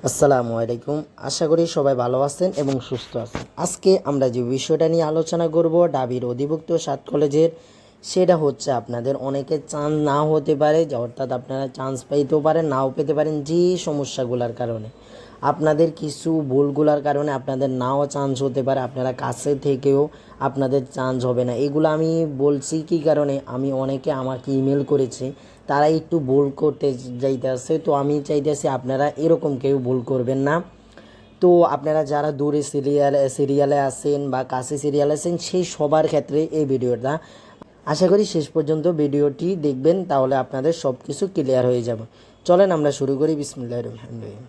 আসসালামু আলাইকুম। আশা করি সবাই ভালো আছেন এবং সুস্থ আছেন। আজকে আমরা যে বিষয়টা নিয়ে আলোচনা করব ঢাবির অধিভুক্ত 7 কলেজের, সেটা হচ্ছে আপনাদের অনেকের চান্স নাও হতে পারে, যে অর্থাৎ আপনারা চান্স পাইতেও পারেন নাও পেতে পারেন, যে সমস্যাগুলোর কারণে আপনাদের কিছু ভুলগুলার কারণে আপনাদের নাও চান্স হতে পারে, আপনারা কাছে থেকেও আপনাদের চান্স হবে না। এগুলো আমি বলছি কী কারণে, আমি অনেকে আমাকে ইমেল করেছে, তারা একটু ভুল করতে যাইতেছে। তো আমি চাইতেছি আপনারা এরকম কেউ ভুল করবেন না। তো আপনারা যারা দূরে সিরিয়ালে আছেন বা কাছে সিরিয়ালে আছেন, সেই সবার ক্ষেত্রে এই ভিডিওটা আশা করি শেষ পর্যন্ত ভিডিওটি দেখবেন, তাহলে আপনাদের সব কিছু ক্লিয়ার হয়ে যাবে। চলেন আমরা শুরু করি। বিসমিল্লাহির রহমানির রহিম।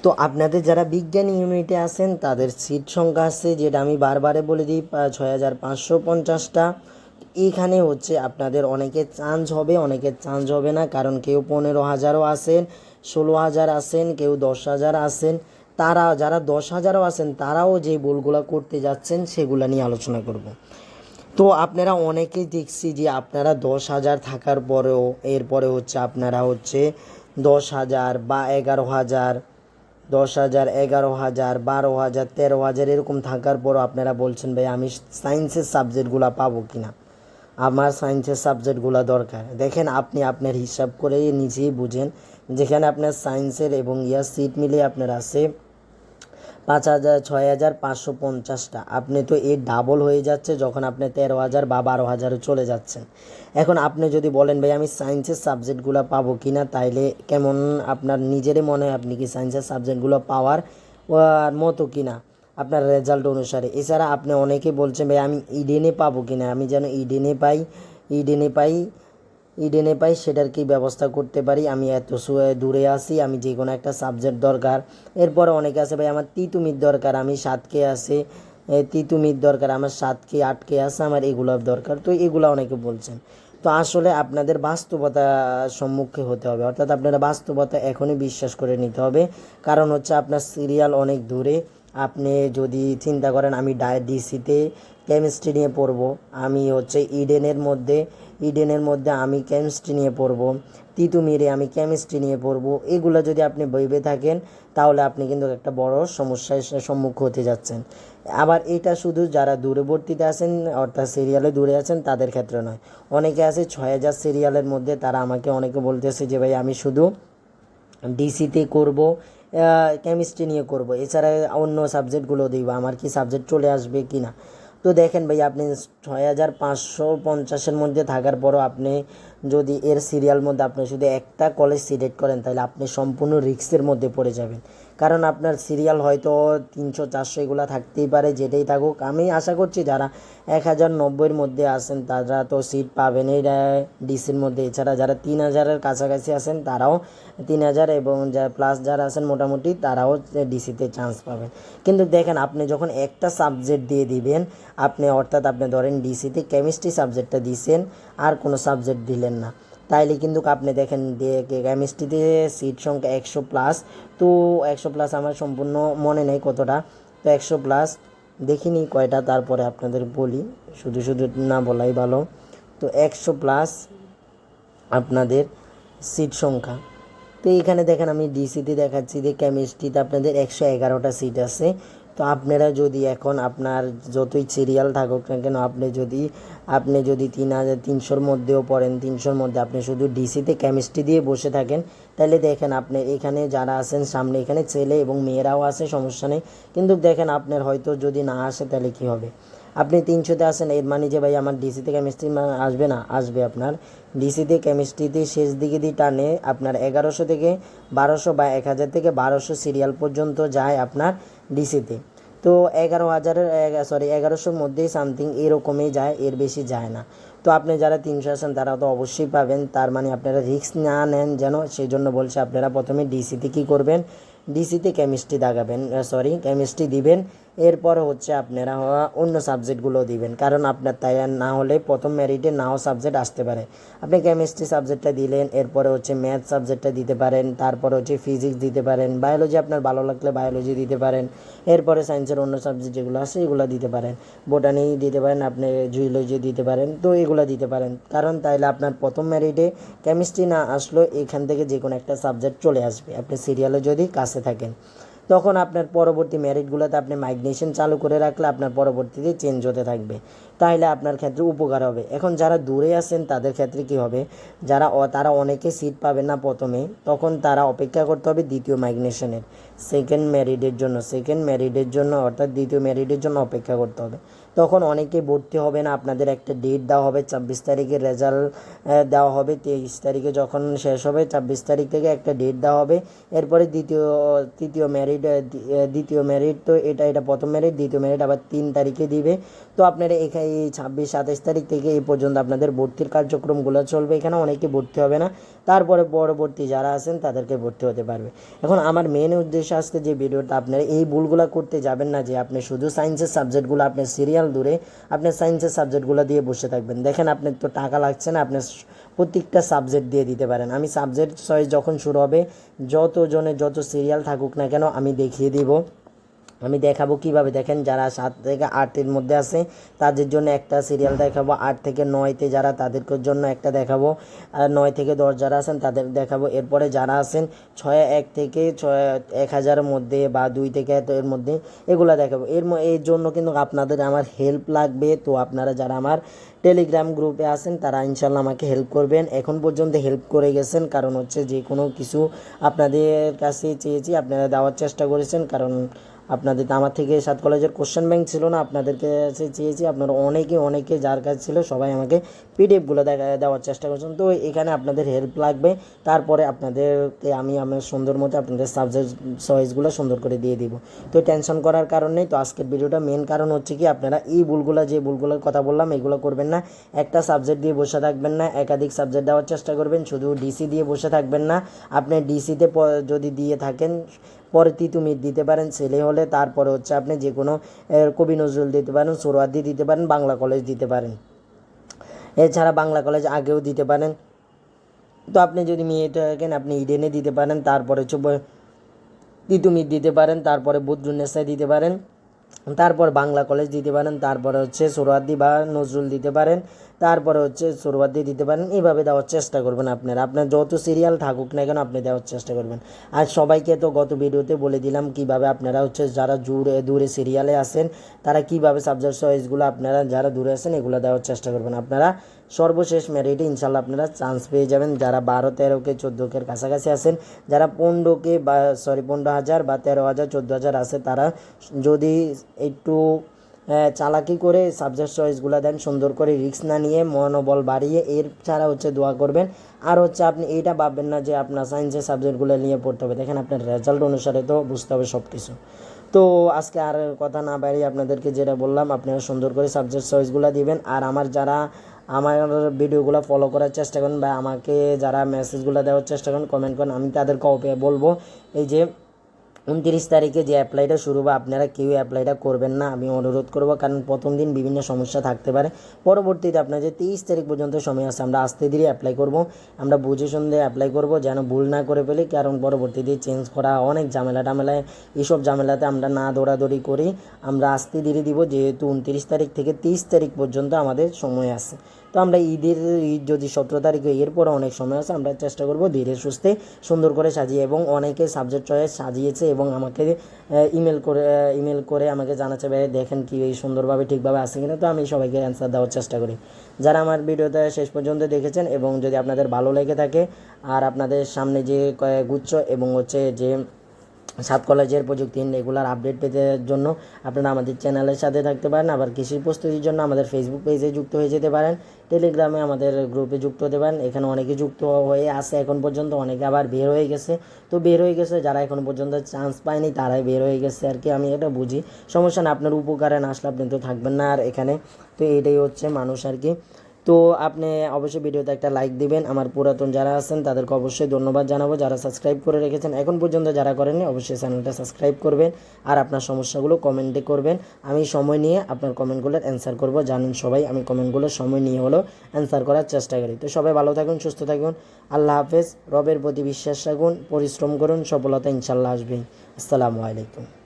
তো আপনাদের যারা বিজ্ঞান ইউনিটে আছেন তাদের সিট সংখ্যা আছে, যেটা আমি বারবারে বলে দিই, 6550টা। এখানে হচ্ছে আপনাদের অনেকের চান্স হবে, অনেকের চান্স হবে না, কারণ কেউ 15,000ও আছেন, 16,000 আছেন, কেউ 10,000 আছেন। তারা যারা 10,000ও আছেন তারাও যে ভুলগুলো করতে যাচ্ছেন সেগুলো নিয়ে আলোচনা করব। তো আপনারা অনেকেই দেখছি যে আপনারা 10,000 থাকার পরেও এরপরে হচ্ছে আপনারা হচ্ছে 10,000 বা 11,000, 10,000, 11,000, 12,000, 13,000 এরকম থাকার পরও আপনারা বলছেন ভাই আমি সায়েন্সের সাবজেক্টগুলো পাবো কি না, আমার সায়েন্সের সাবজেক্টগুলো দরকার। দেখেন আপনি আপনার হিসাব করে নিজেই বুঝেন, যেখানে আপনার সায়েন্সের এবং সিট মিলিয়ে আপনার আছে 6,550টা, আপনি তো এর ডাবল হয়ে যাচ্ছে যখন আপনি 13,000 বা 12,000 চলে যাচ্ছেন। এখন আপনি যদি বলেন ভাই আমি সায়েন্সের সাবজেক্টগুলো পাবো কি না, তাইলে কেমন আপনার নিজেরই মনে হয় আপনি কি সায়েন্সের সাবজেক্টগুলো পাওয়ার মতো কি না আপনার রেজাল্ট অনুসারে। এছাড়া আপনি অনেকে বলছেন ভাই আমি ইডেনে পাবো কি না, আমি যেন ইডেনে পাই সেটার কি ব্যবস্থা করতে পারি, আমি এত দূরে আসি, আমি যে কোনো একটা সাবজেক্ট দরকার। এরপরে অনেকে আছে ভাই আমার তিতুমির দরকার, আমি 7K আছে, তিতুমির দরকার, আমার 7K 8K আছে, আমার এগুলোর দরকার। তো এগুলো অনেকে বলছেন। তো আসলে আপনাদের বাস্তবতা সম্মুখে হতে হবে, অর্থাৎ আপনারা বাস্তবতা এখনই বিশ্বাস করে নিতে হবে। কারণ হচ্ছে আপনার সিরিয়াল অনেক দূরে। আপনি যদি চিন্তা করেন আমি ডিসিতে কেমিস্ট্রি নিয়ে পড়বো, আমি হচ্ছে ইডেনের মধ্যে আমি কেমিস্ট্রি নিয়ে পড়বো, তিতুমিরে আমি কেমিস্ট্রি নিয়ে পড়বো, এগুলো যদি আপনি ভেবে থাকেন তাহলে আপনি কিন্তু একটা বড় সমস্যার সম্মুখ হতে যাচ্ছেন। আবার এটা শুধু যারা দূরবর্তীতে আছেন অর্থাৎ সিরিয়ালে দূরে আছেন তাদের ক্ষেত্রে নয়। অনেকে আছে 6,000 সিরিয়ালের মধ্যে, তারা আমাকে অনেকে বলতেছে যে ভাই আমি শুধু ডিসিতে করব, কেমিস্ট্রি নিয়ে করব, এছাড়া অন্য সাবজেক্টগুলো দিব, আমার কি সাবজেক্ট চলে আসবে কি না। তো দেখেন ভাই আপনি 6,550-এর মধ্যে থাকার পরও আপনি যদি এর সিরিয়াল মধ্যে আপনি শুধু একটা কলেজ সিলেক্ট করেন, তাহলে আপনি সম্পূর্ণ রিস্কের মধ্যে পড়ে যাবেন। কারণ আপনার সিরিয়াল হয়তো 300-400 এগুলো থাকতেই পারে, যেটাই থাকুক। আমি আশা করছি যারা 1,090-এর মধ্যে আছেন তারা তো সিট পাবেন এই ডিসির মধ্যে। এছাড়া যারা 3,000-এর কাছাকাছি আছেন তারাও 3,000 এবং যা প্লাস যারা আছেন মোটামুটি তারাও ডিসিতে চান্স পাবেন। কিন্তু দেখেন আপনি যখন একটা সাবজেক্ট দিয়ে দিবেন, আপনি অর্থাৎ আপনি ধরেন ডিসিতে কেমিস্ট্রি সাবজেক্টটা দিয়েছেন আর কোনো সাবজেক্ট দিলেন না, তাইলে কিন্তু আপনি দেখেন কেমিস্ট্রিতে সিট সংখ্যা 100+। তো 100+, আমার সম্পূর্ণ মনে নেই কতটা, তো 100+, দেখিনি কয়টা, তারপরে আপনাদের বলি, শুধু শুধু না বলাই ভালো। তো 100+ আপনাদের সিট সংখ্যা। তো এইখানে দেখেন আমি ডিসিতে দেখাচ্ছি যে কেমিস্ট্রিতে আপনাদের 111টা সিট আছে। তো আপনারা যদি এখন আপনার যতই সিরিয়াল থাকুক না কেন, আপনি যদি 3,300-র মধ্যেও পড়েন, 300-র মধ্যে আপনি শুধু ডিসিতে কেমিস্ট্রি দিয়ে বসে থাকেন, তাহলে দেখেন আপনি এখানে যারা আছেন সামনে, এখানে ছেলে এবং মেয়েরাও আছে, সমস্যা নেই। কিন্তু দেখেন আপনার হয়তো যদি না আসে তাহলে কি হবে। আপনি 300-তে আসেন, এর মানে যে ভাই আমার ডিসিতে কেমিস্ট্রি আসবে না, আসবে। আপনার ডিসিতে কেমিস্ট্রিতে শেষ দিকে দিয়ে টানে আপনার 1,100 থেকে 1,200 বা 1,000 থেকে 1,200 সিরিয়াল পর্যন্ত যায় আপনার ডিসিতে। তো 11,000-1100-র মধ্যেই সামথিং এরকমই যায়, এর বেশি যায় না। তো আপনি যারা 300 আছেন তারা তো অবশ্যই পাবেন, তার মানে আপনারা রিস্ক না নেন যেন, সেই জন্য বলছে আপনারা প্রথমে ডিসিতে কী করবেন, ডিসিতে কেমিস্ট্রি কেমিস্ট্রি দিবেন। এরপরে হচ্ছে আপনারা অন্য সাবজেক্টগুলো দিবেন, কারণ আপনার তাই না হলে প্রথম মেরিটে নাও সাবজেক্ট আসতে পারে। আপনি কেমিস্ট্রি সাবজেক্টটা দিলেন, এরপরে হচ্ছে ম্যাথ সাবজেক্টটা দিতে পারেন, তারপরে হচ্ছে ফিজিক্স দিতে পারেন, বায়োলজি আপনার ভালো লাগলে বায়োলজি দিতে পারেন, এরপরে সায়েন্সের অন্য সাবজেক্ট যেগুলো আছে এগুলো দিতে পারেন, বোটানি দিতে পারেন, আপনি জুওলজি দিতে পারেন, তো এগুলো দিতে পারেন। কারণ তাইলে আপনার প্রথম মেরিটে কেমিস্ট্রি না আসলেও এখান থেকে যে কোনো একটা সাবজেক্ট চলে আসবে আপনি সিরিয়ালে যদি কাছে থাকেন। তখন আপনার পরবর্তী মেরিটগুলোতে আপনি মাইগ্রেশন চালু করে রাখলে আপনার পরবর্তীতে চেঞ্জ হতে থাকবে, তাহলে আপনার ক্ষেত্রে উপকার হবে। এখন যারা দূরে আছেন তাদের ক্ষেত্রে কি হবে, তারা অনেকে সিট পাবে না প্রথমে, তখন তারা অপেক্ষা করতে হবে দ্বিতীয় মাইগ্রেশনের সেকেন্ড মেরিটের জন্য অর্থাৎ দ্বিতীয় মেরিটের জন্য অপেক্ষা করতে হবে। তখন অনেকে ভর্তি হবে না, আপনাদের একটা ডেট দেওয়া হবে, 24 তারিখে রেজাল্ট দেওয়া হবে, 23 তারিখে যখন শেষ হবে 24 তারিখ থেকে একটা ডেট দেওয়া হবে। এরপরে দ্বিতীয় মেরিট তো এটা প্রথম মেরিট, দ্বিতীয় মেরিট আবার 3 তারিখে দিবে। তো আপনারা এখানে এই 26-27 তারিখ থেকে এই পর্যন্ত আপনাদের ভর্তির কার্যক্রমগুলো চলবে, এখানে অনেকে ভর্তি হবে না, তারপরে পরবর্তী যারা আছেন তাদেরকে ভর্তি হতে পারবে। এখন আমার মেন উদ্দেশ্য আজকে যে ভিডিওটা, আপনারা এই ভুলগুলো করতে যাবেন না যে আপনি শুধু সায়েন্সের সাবজেক্টগুলো আপনার সিরিয়াল দূরে আপনি সায়েন্সের সাবজেক্টগুলো দিয়ে বসে থাকবেন। দেখেন আপনার তো টাকা লাগছে না, আপনি প্রত্যেকটা সাবজেক্ট দিয়ে দিতে পারেন। আমি সাবজেক্ট চয়েস যখন শুরু হবে যত সিরিয়াল থাকুক না কেন আমি দেখিয়ে দিব, আমি দেখাবো কিভাবে। দেখেন যারা 7 থেকে 8-এর মধ্যে আছে তাদের জন্য একটা সিরিয়াল দেখাবো, 8 থেকে 9-তে যারা তাদের জন্য একটা দেখাবো, আর 9 থেকে 10 যারা আছেন তাদের দেখাবো। এরপরে যারা আছেন 1 থেকে 1000-এর মধ্যে বা 2 থেকে এর মধ্যে এগুলো দেখাবো। এর জন্য কিন্তু আপনাদের আমার হেল্প লাগবে। তো আপনারা যারা আমার টেলিগ্রাম গ্রুপে আছেন তারা ইনশাল্লাহ আমাকে হেল্প করবেন। এখন পর্যন্ত হেল্প করে গেছেন, কারণ হচ্ছে যে কোনো কিছু আপনাদের কাছে চেয়েছি আপনারা দেওয়ার চেষ্টা করেছেন, কারণ আপনাদের আমার থেকে 7 কলেজের কোশ্চেন ব্যাংক ছিল না, আপনাদের কাছে চেয়েছি, আপনারা অনেকে যার কাছে ছিল সবাই আমাকে পিডিএফগুলো দেওয়ার চেষ্টা করছেন। তো এখানে আপনাদের হেল্প লাগবে, তারপরে আপনাদেরকে আমি আমার সুন্দর মতো আপনাদের সাবজেক্ট চয়েসগুলো সুন্দর করে দিয়ে দিব। তো টেনশন করার কারণ নেই। তো আজকের ভিডিওটা মেন কারণ হচ্ছে কি, আপনারা এই যে ভুলগুলোর কথা বললাম এগুলো করবেন না। একটা সাবজেক্ট দিয়ে বসে থাকবেন না, একাধিক সাবজেক্ট দেওয়ার চেষ্টা করবেন। শুধু ডিসি দিয়ে বসে থাকবেন না, আপনি ডিসিতে যদি দিয়ে থাকেন পরে তিতুমির দিতে পারেন ছেলে হলে, তারপরে হচ্ছে আপনি যে কোনো কবি নজরুল দিতে পারেন, সোহরাওয়ার্দী দিতে পারেন, বাংলা কলেজ দিতে পারেন, এছাড়া বাংলা কলেজ আগেও দিতে পারেন। তো আপনি যদি মেয়েটা থাকেন আপনি ইডেনে দিতে পারেন, তারপরে হচ্ছে তিতুমির দিতে পারেন, তারপরে বদরুন্নেসা দিতে পারেন, তারপর বাংলা কলেজ দিতে পারেন, তারপরে হচ্ছে সোহরাওয়ার্দী বা নজরুল দিতে পারেন, তারপরে হচ্ছে সোহরাওয়ার্দী দিতে পারেন। এইভাবে দেওয়ার চেষ্টা করবেন। আপনার যত সিরিয়াল থাকুক না কেন আপনি দেওয়ার চেষ্টা করবেন। আর সবাইকে তো গত ভিডিওতে বলে দিলাম কিভাবে আপনারা হচ্ছে যারা দূরে সিরিয়ালে আছেন তারা কিভাবে সাবজেক্ট চয়েসগুলো আপনারা যারা দূরে আছেন এগুলো দেওয়ার চেষ্টা করবেন। আপনারা সর্বশেষ মেরিটে ইনশাল্লাহ আপনারা চান্স পেয়ে যাবেন। যারা 12-13-কে 14-কে কাছাকাছি আছেন, যারা 15,000 বা 13,000 14,000 আছে, তারা যদি একটু চালাকি করে সাবজেক্ট চয়েসগুলো দেন, সুন্দর করে রিস্ক না নিয়ে মনোবল বাড়িয়ে, এর ছাড়া হচ্ছে দোয়া করবেন। আর হচ্ছে আপনি এইটা ভাববেন না যে আপনার সায়েন্সের সাবজেক্টগুলো নিয়ে পড়তে হবে। দেখেন আপনার রেজাল্ট অনুসারে তো বুঝতে হবে সব কিছু। তো আজকে আর কথা না বাড়িয়ে আপনাদেরকে যেটা বললাম আপনারা সুন্দর করে সাবজেক্ট চয়েসগুলো দিবেন। আর আমার ভিডিওগুলো ফলো করার চেষ্টা করেন বা আমাকে যারা মেসেজগুলো দেওয়ার চেষ্টা করেন, কমেন্ট করেন, আমি তাদেরকে বলবো এই যে 29 তারিখে যে অ্যাপ্লাইটা শুরু হবে আপনারা কেউ অ্যাপ্লাইটা করবেন না, আমি অনুরোধ করব। কারণ প্রথম দিন বিভিন্ন সমস্যা থাকতে পারে, পরবর্তীতে আপনার যে 23 তারিখ পর্যন্ত সময় আছে আমরা আস্তে ধীরে অ্যাপ্লাই করব, আমরা বুঝে শুনে অ্যাপ্লাই করব যেন ভুল না করে ফেলি। কারণ পরবর্তীতে চেঞ্জ করা অনেক ঝামেলায় এইসব ঝামেলাতে আমরা না দৌড়াদৌড়ি করি, আমরা আস্তে ধীরে দিব। যেহেতু 29 তারিখ থেকে 30 তারিখ পর্যন্ত আমাদের সময় আছে, তো আমরা ঈদ যদি 17 তারিখে এরপরে অনেক সময় আছে, আমরা চেষ্টা করব ধীরে সুস্থে সুন্দর করে সাজিয়ে। এবং অনেকে সাবজেক্ট চয়েস সাজিয়েছে এবং আমাকে ইমেল করে আমাকে জানাচ্ছে ভাই দেখেন কি এই সুন্দরভাবে ঠিকভাবে আছে কিনা। তো আমি সবাইকে অ্যান্সার দেওয়ার চেষ্টা করি। যারা আমার ভিডিওটা শেষ পর্যন্ত দেখেছেন এবং যদি আপনাদের ভালো লেগে থাকে আর আপনাদের সামনে যে গুচ্ছ এবং হচ্ছে যে 7 কলেজের প্রযুক্তি রেগুলার আপডেট পেতে জন্য আপনারা আমাদের চ্যানেলের সাথে থাকতে পারেন। আবার কৃষির প্রস্তুতির জন্য আমাদের ফেসবুক পেজে যুক্ত হয়ে যেতে পারেন, টেলিগ্রামে আমাদের গ্রুপে যুক্ত হতে পারেন। এখানে অনেকে যুক্ত হয়ে আছে এখন পর্যন্ত, অনেকে আবার বের হয়ে গেছে। তো বের হয়ে গেছে যারা এখন পর্যন্ত চান্স পায়নি তারাই বের হয়ে গেছে আর কি, আমি এটা বুঝি। সমস্যা না, আপনার উপকারে না আসলে আপনি তো থাকবেন না আর এখানে। তো এটাই হচ্ছে মানুষ আর কি। তো আপনি অবশ্যই ভিডিওতে একটা লাইক দিবেন। আমার পুরাতন যারা আছেন তাদেরকে অবশ্যই ধন্যবাদ জানাবো, যারা সাবস্ক্রাইব করে রেখেছেন এখন পর্যন্ত, যারা করেননি অবশ্যই চ্যানেলটা সাবস্ক্রাইব করবেন আর আপনার সমস্যাগুলো কমেন্টে করবেন। আমি সময় নিয়ে আপনার কমেন্টগুলোর অ্যান্সার করব। জানেন সবাই আমি কমেন্টগুলোর সময় নিয়ে হলেও অ্যান্সার করার চেষ্টা করি। তো সবাই ভালো থাকুন, সুস্থ থাকুন, আল্লাহ হাফেজ। রবের প্রতি বিশ্বাস রাখুন, পরিশ্রম করুন, সফলতা ইনশাল্লাহ আসবেই। আসসালামু আলাইকুম।